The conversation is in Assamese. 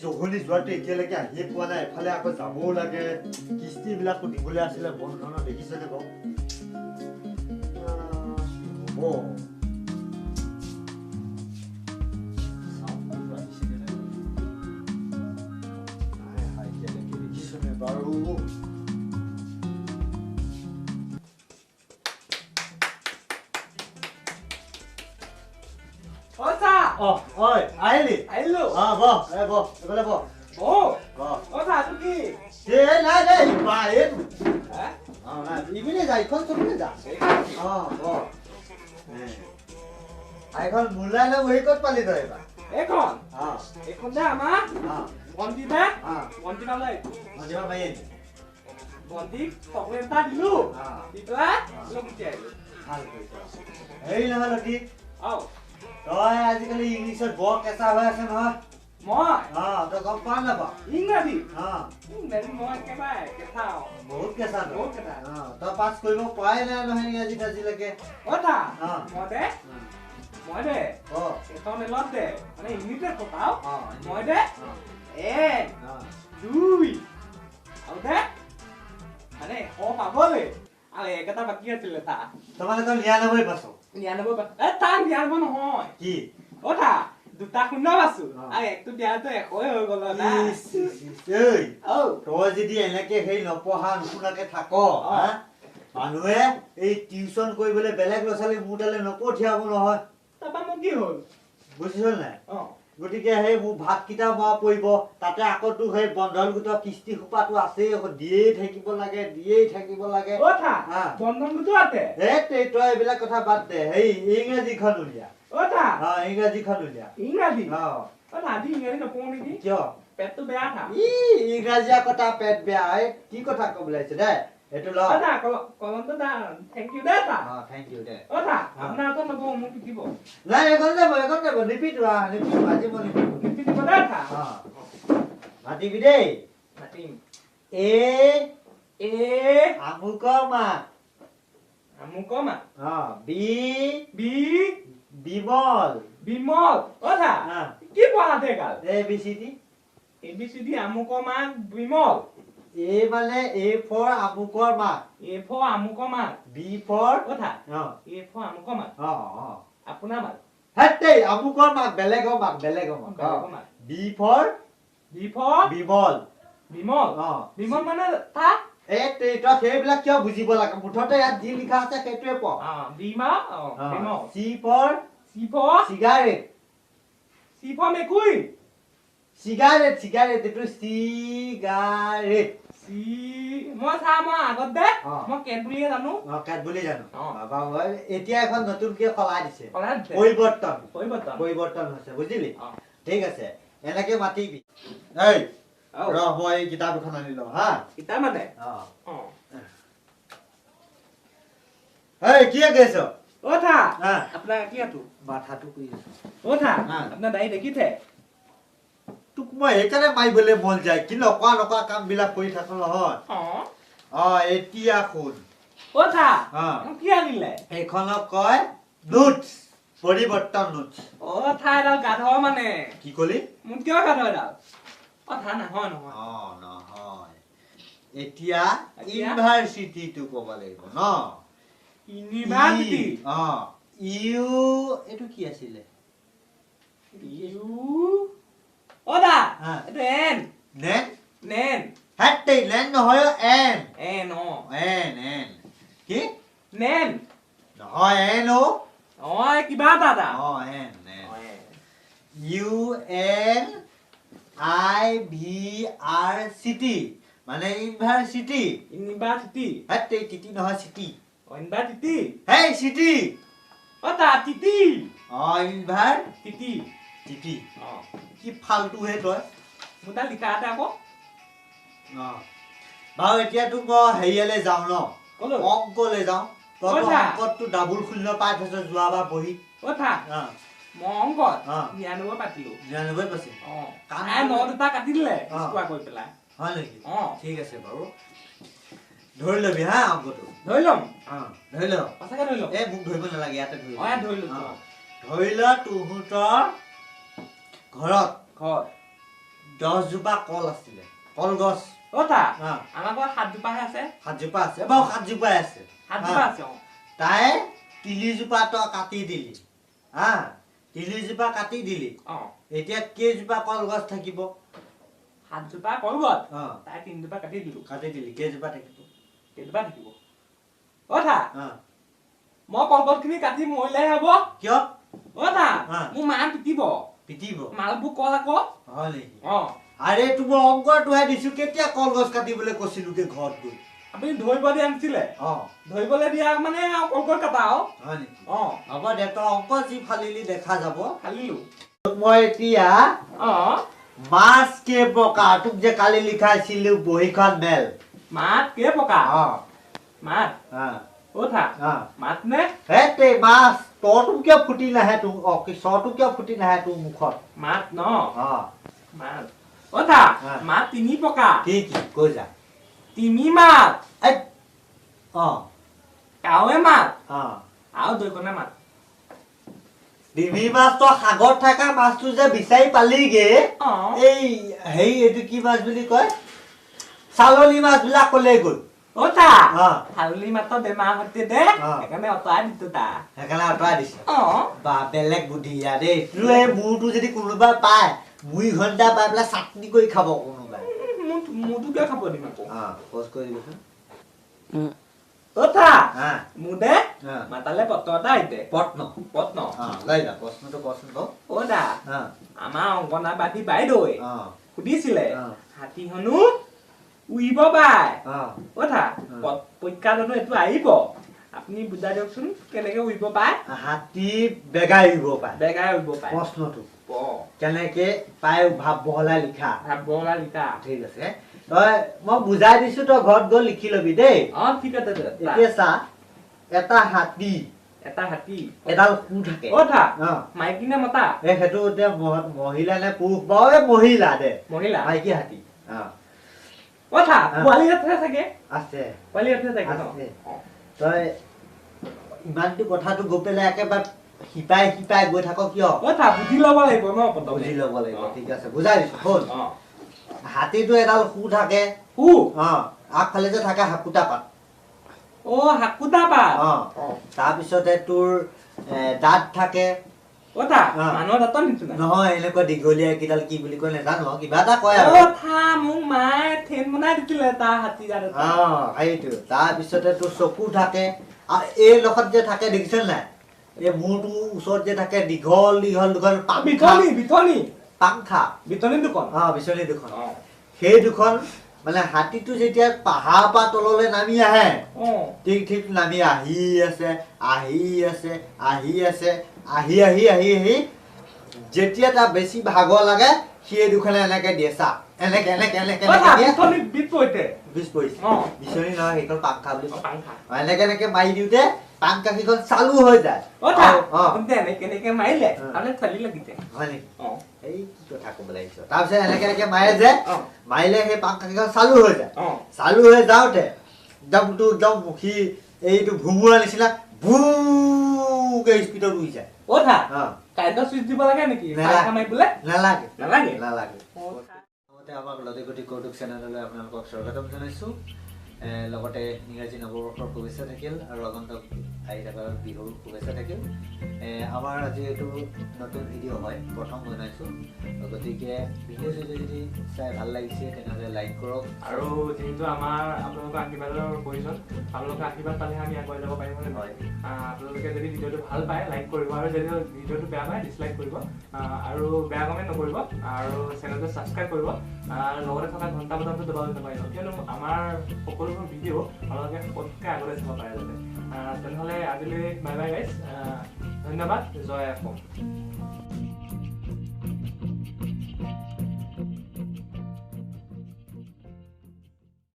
জহলি যোৱাটো এতিয়ালৈকে আহিয়ে পোৱা নাই এফালে আকৌ যাবও লাগে কিস্তিবিলাকো দিবলৈ আছিলে বন্ধনৰ দেখিছেনে বাৰু বাৰু Osa! oi আহিলি আহিলো বহ এফালে বহ Osa, tu ki? নাই নাই বাহিৰ Hah? নাই ইপিনে যা ইখন চপিনে যা বহ এখন মূলাই লৈ বহি ক'ত পালি তই এবাৰ Ekon? Ekon dah ama? Bonti dah? Bonti mana itu? মন্দিৰৰ মাৰি আনি Bonti, coklat tadi dulu. Di pelat, lu kerja itu. ভাল কৰিছ হেৰি নহয় লতি Oh, তই আজিকালি ইংলিছত বৰ কেঁচা হৈ আছে নহয় moi. তই গম পোৱা নাপাৱ Ingat di? অঁ Ingat di moi ke baik, ke tahu. বহুত কেঁচা তই বহুত কেঁচা। তই পাছ কৰিব পৰাই নাই নহয় ইংৰাজীত আজিলৈকে Osa, Ah. moi deh. Moi deh. অঁ Ekon elot deh. Mana ini deh kau tahu? অঁ Moi deh. Eh, অঁ Dui. Tahu deh? Mana? Oh, apa boleh? Ale, kata bagian cerita. তোমালোকৰ ৯৯ পাছত Nian apa? Tang nian apa noy? কি Osa, duta kuno basu. Ah. Ale, tu dia tu ekoi kalau dah. ইচ, ইচ, ইচ, ঐ Oh, তই যদি এনেকে সেই নপঢ়া নুশুনাকে থাক হা মানুহে এই টিউচন কৰিবলৈ বেলেগ ল'ৰা ছোৱালী মোৰ তালৈ নপঠিয়াব নহয় apa mau gihol? বুজিছ নাই Oh, গতিকে সেই মোৰ ভাতকেইটা মৰা পৰিব তাতে আকৌ তোৰ সেই বন্ধন গোটৰ কিস্তি সোপাটো আছেই দিয়েই থাকিব লাগে Osa, Ah. bondong itu ada. তই এইবিলাক কথা বাদ দে সেই ইংৰাজীখন উলিয়া Osa, ইংৰাজীখন উলিয়া ingat di. অ Osa, di ingat di nopong ni. কিয় Pet tu beat ha. ইংৰাজী কথা পেট বেয়া কি কথা ক'বলৈ আহিছে দে এইটো ল Osa, kalau tu dah, thank you dah ta. Thank you দে Osa, apna tu nopong mau pergi bo. নাই এখন যাব নিপিটো আজি মই নিপিটো Pergi di mana ta? মাতিবি দেই Mati. আমুকৰ মাক Kamu koma. B Bi, Bimal bimol. Osa, কি পড়া দেখাল? ABCD ABCD আমু কমা bimol. মানে A for আমুকৰ মাক A for Amu comma. B for Osa, A for আমু কমা. আপোনাৰ মাল. হেতেই আমুকৰ মাক বেলেগৰ মাক বেলেগৰ মাক। B for B for Bimal bimol. O Bimol মানে তা? তই সেইবিলাক কিয় বুজিব লাগে মুঠতে ইয়াত যি লিখা আছে সেইটোৱে পঢ় Bima, bimol. C for C for cigarette মেকুই. cigarette এইটো cigarette মই আগত দে অ। মই কেন বুলিয়ে জানো কেট বুলি জানো অ। এতিয়া এখন নতুনকে সলাই দিছে কলা পৰিৱৰ্তন হৈছে বুজিলি অ। ঠিক আছে এনেকে মাতিবি এই মই এই কিতাপ এখন আনি লওঁ হা কিতা মানে এই কি কৈছ ওঠা হা আপোনাৰ কি আটো মাথাটো কৰি আছো ওঠা হা। আপোনাৰ দাই দেখিছে তোক মই সেইকাৰণে মাৰিবলৈ মন যায় কি নকৰা কাম বিলাক কৰি থাকো নহয় এতিয়া শুন ওঠা অ। কি আনিলে সেইখনক কয় নোটছ পৰিৱৰ্তন নোটছ ওঠা এডাল গাধ মানে কি কলি মোক কিয় গাধ এডাল ওঠা নহয় নহয় এতিয়া ইউনিভাৰ্চিটিটো ক'ব লাগিব ন ইউনিভাৰ্চিটি ইউ এইটো কি আছিলে ওঠা হা। এইটো এন নেন হেতেই নেন নহয় এন এন এন কি নেন নহয় এন কিবা এটা এন UNIVRCT মানে ইউনিভাৰ্চিটি ইউনিভাৰ্চিটি হেতেই তিতি নহয় চিটি ইউনিভাৰ্চিটি হেই চিটি ওঠা তিতি ইউনিভাৰ্চিটি তিতি কি ফাল্টু হে তই মোৰ তাত লিখা আছে আকৌ বাৰু এতিয়া তোক মই হেৰিয়ালৈ যাওঁ ন ক'লৈ? অংকলৈ যাওঁ তই ক'তা? অংকতটো ডাবুল শূন্য পাই থৈছ যোৱাবাৰ বহি ওঠা মই অংকত অ। ৯৯ পাতিলো ৯৯% কাণে ৯ দুটা কাটি দিলে অ। স্কোৱাৰ কৰি পেলাই হয় নেকি অ ঠিক আছে বাৰু ধৰি ল'বি হা অংকটো ধৰি ল'ম ধৰি ল সঁচাকে ধৰি ল'ম মোক ধৰিব নালাগে ইয়াতে ধৰি ইয়াত ধৰি লৈছো ধৰি ল তহঁতৰ ঘৰত ঘৰ 10 জোপা কল আছিলে কলগছ অথা অ আমাৰ ঘৰত 7 জোপাহে আছে 7 জোপা আছে বাৰু 7 জোপাই আছে 7 জোপা আছে তাই 30 জোপা তো কাটি দিলি হা 30 জোপা কাটি দিলি এতিয়া কেইজোপা কলগছ থাকিব 7 জোপা কলগছ অ তাই 3 জোপা কাটি দিলি কেইজোপা থাকিব অথা মই কলগছখিনি কাটি মৰিলেহে হ'ব কিয় অথা মোৰ মা পিটিব মালবোৰ কল আকৌ হয় নেকি অ আৰে তোমাৰ অংকটোহে দিছো কেতিয়া কলগছ কাটিবলৈ কৈছিলো কে ঘৰত গৈ আপুনি ধৰিব দিয়া আনিছিলে ধৰিবলৈ দিয়া মানে কলগছ কাটা হয় নেকি হ'ব দে তই অংক যি ফালিলি দেখা যাব ফালিলো মই এতিয়া মাছ কে পকা তোক যে কালি লিখাইছিলো বহীখন মেল মাছ কে পকা মাছ অথা মাছ নে হেতে মাছ তৰটো কিয় ফুটি নাহে তোৰ চৰটো কিয় ফুটি নাহে তোৰ মুখত মাছ ন মাছ অথা মাছ 3 পকা কি কৈ যা তিমি মাছ কাৱৈ মাছ আৰু দৈকণা মাছ তিমি মাছ তো সাগৰত থকা মাছটো যে বিচাৰি পালিগে এই হেৰি এইটো কি মাছ বুলি কয় চালনী মাছ বিলাক কলে গ'ল অথা চালনী মাছৰ বেমাৰ হৈছে দে সেইকাৰণে অঁতৰাই দিছো সেইকাৰণে অঁতৰাই দিছে বা বেলেগ বুদ্ধি ইয়াৰ দেই তোৰ এই মূৰটো যদি কোনোবাই পায় 2 ঘণ্টা পাই পেলাই চাটনি কৰি খাব কোনোবাই মোৰটো কিয় খাব দিম আকৌ পজ কৰি দিবচোন অথা মোৰ দে মাতালে পত্ৰ এটা আহিছে পত্ন লৈ যা প্ৰশ্নটো কচোন অদা আমাৰ অংগনাবাদী বাইদেৱে সুধিছিলে হাতী হনো উৰিব পায় অথা পৰীক্ষা জানো এইটো আহিব আপুনি বুজাই দিয়কচোন কেনেকে উৰিব পায় হাতী বেগাই উৰিব পায় প্ৰশ্নটো কেনেকে পায় ভাৱ বহলাই লিখা ঠিক আছে তই মই বুজাই দিছো তই ঘৰত গৈ লিখি লবি দেই ঠিক আছে এতিয়া চা এটা হাতী এডাল কু থাকে মাইকী নে মতা সেইটো এতিয়া মহিলা নে পুৰুষ বাৰু মহিলা দে মাইকী হাতী পোৱালি থাকে আছে থাকে তই ইমানটো কথাটো গৈ পেলাই একেবাৰে শিপাই গৈ থাক কিয় বুজি ল'ব লাগিব ন বুজি ল'ব লাগিব ঠিক আছে বুজাই দিছো শুন হাতীটো এডাল সু থাকে আগফালে যে থাকে হাকুটা পাত তাৰপিছতে তোৰ দাঁত থাকে নহয় এনেকুৱা দীঘলীয়া কিডাল কি বুলি কয় নাজানো কিবা এটা কয় আৰু সেইটো তাৰপিছতে তোৰ চকু থাকে এই লগত যে থাকে দেখিছ নাই এই মূৰটো ওচৰত যে থাকে দীঘল পাংখা বিচনী দুখন সেই দুখন মানে হাতীটো যেতিয়া পাহাৰ পৰা তললৈ নামি আহে ঠিক নামি আহি যেতিয়া তাৰ বেছি ভাগৰ লাগে সেই দুখনে এনেকে দিয়ে চা এনেকে বিচনী নহয় সেইখন পাংখা বুলি এনেকে মাৰি দিওঁতে পাংখা কেইখন চালু হৈ যায় এই কি কথা কবলৈ আহিছ তাৰপিছত এনেকে মাৰে যে মাৰিলে সেই পাংখা কেইখন চালু হৈ যায় চালু হৈ যাওঁতে একদম মুখি এইটো ভুমুৰা নিচিনা ভুকে স্পীডত উৰি যায় নালাগে আমাক লতিগুটি কৌতুক চেনেললৈ আপোনালোকক স্বাগতম জনাইছো লগতে ইংৰাজী নৱবৰ্ষৰ শুভেচ্ছা থাকিল আৰু আগন্তুক আহি থকা বিহুৰ শুভেচ্ছা থাকিল আমাৰ আজি এইটো নতুন ভিডিঅ' হয় প্ৰথম বনাইছোঁ গতিকে ভিডিঅ' যদি চাই ভাল লাগিছে তেনেহ'লে লাইক কৰক আৰু যিহেতু আমাৰ আপোনালোকৰ আশীৰ্বাদৰ প্ৰয়োজন আপোনালোকৰ আশীৰ্বাদ পালেহে আমি আগুৱাই যাব পাৰিম হয় আপোনালোকে যদি ভিডিঅ'টো ভাল পায় লাইক কৰিব আৰু যদি ভিডিঅ'টো বেয়া পায় ডিছলাইক কৰিব আৰু বেয়া কমেণ্ট নকৰিব আৰু চেনেলটো ছাবস্ক্ৰাইব কৰিব লগতে থকা ঘণ্টা বটনটো দবাব নাপাৰিব কিয়নো আমাৰ সকলোবোৰ ভিডিঅ' আপোনালোকে পটককৈ আগলৈ চাব পাৰে যাতে তেনেহ'লে আজিলৈ বাই বাই গাইজ ধন্যবাদ জয় অসম